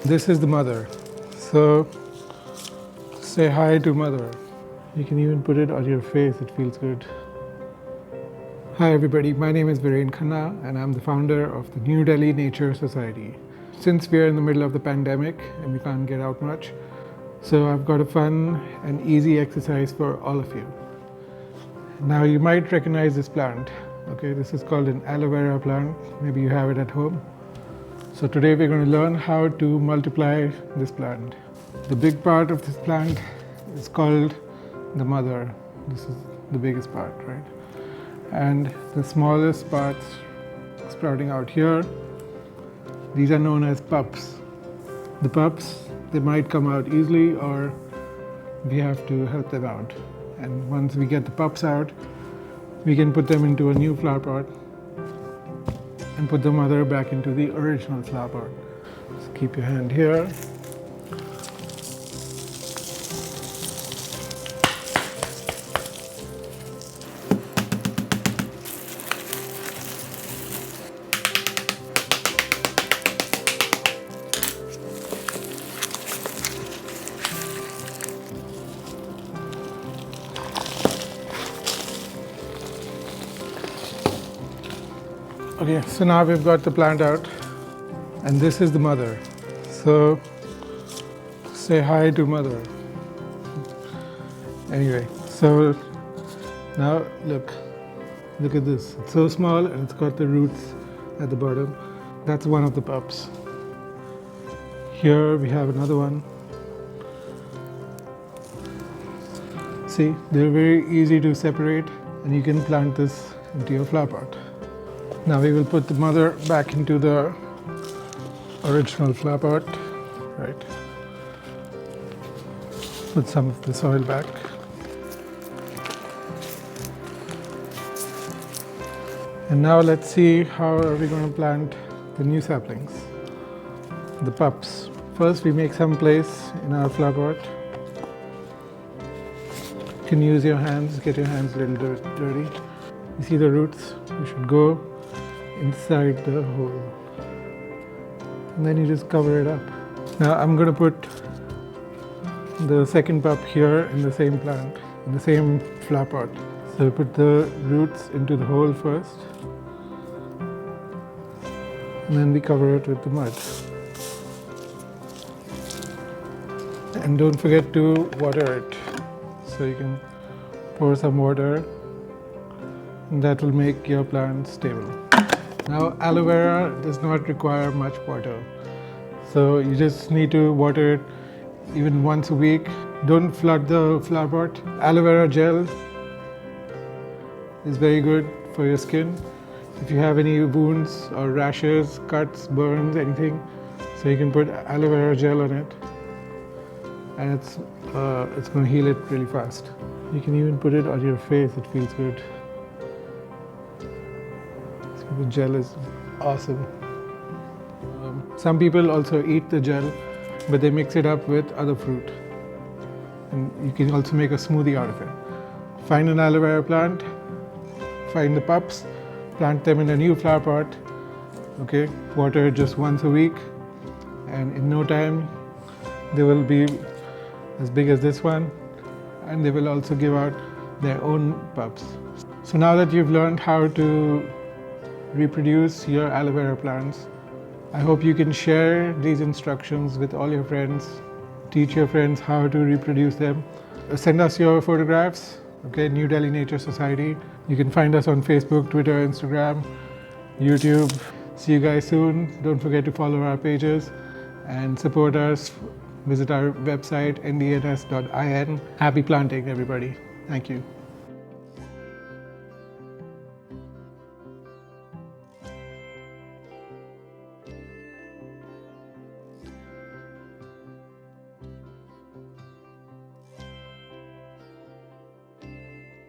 This is the mother. So say hi to mother. You can even put it on your face, it feels good. Hi everybody, my name is Viren Khanna and I'm the founder of the New Delhi Nature Society. Since we are in the middle of the pandemic and we can't get out much, so I've got a fun and easy exercise for all of you. Now you might recognize this plant. Okay, this is called an aloe vera plant. Maybe you have it at home. So today we're going to learn how to multiply this plant. The big part of this plant is called the mother. This is the biggest part, right? And the smallest parts sprouting out here, these are known as pups. The pups, they might come out easily or we have to help them out. And once we get the pups out, we can put them into a new flower pot and put the mother back into the original flower pot. So keep your hand here. Okay, so now we've got the plant out and this is the mother. So say hi to mother. Anyway, so now look at this. It's so small and it's got the roots at the bottom. That's one of the pups. Here we have another one. See, they're very easy to separate and you can plant this into your flower pot. Now we will put the mother back into the original flower pot, right? Put some of the soil back. And now let's see how are we going to plant the new saplings, the pups. First we make some place in our flower pot. You can use your hands, get your hands a little dirty. You see the roots? You should go inside the hole. And then you just cover it up. Now I'm going to put the second pup here in the same plant, in the same flower pot. So put the roots into the hole first. And then we cover it with the mud. And don't forget to water it. So you can pour some water and that will make your plant stable. Now aloe vera does not require much water. So you just need to water it even once a week. Don't flood the flower pot. Aloe vera gel is very good for your skin. If you have any wounds or rashes, cuts, burns, anything, so you can put aloe vera gel on it and it's going to heal it really fast. You can even put it on your face, it feels good. The gel is awesome. Some people also eat the gel, but they mix it up with other fruit. And you can also make a smoothie out of it. Find an aloe vera plant, find the pups, plant them in a new flower pot. Okay, water it just once a week, and in no time they will be as big as this one, and they will also give out their own pups. So now that you've learned how to reproduce your aloe vera plants, I hope you can share these instructions with all your friends. Teach your friends how to reproduce them. Send us your photographs, okay, New Delhi Nature Society. You can find us on Facebook, Twitter, Instagram, YouTube. See you guys soon. Don't forget to follow our pages and support us. Visit our website, ndns.in. Happy planting, everybody. Thank you.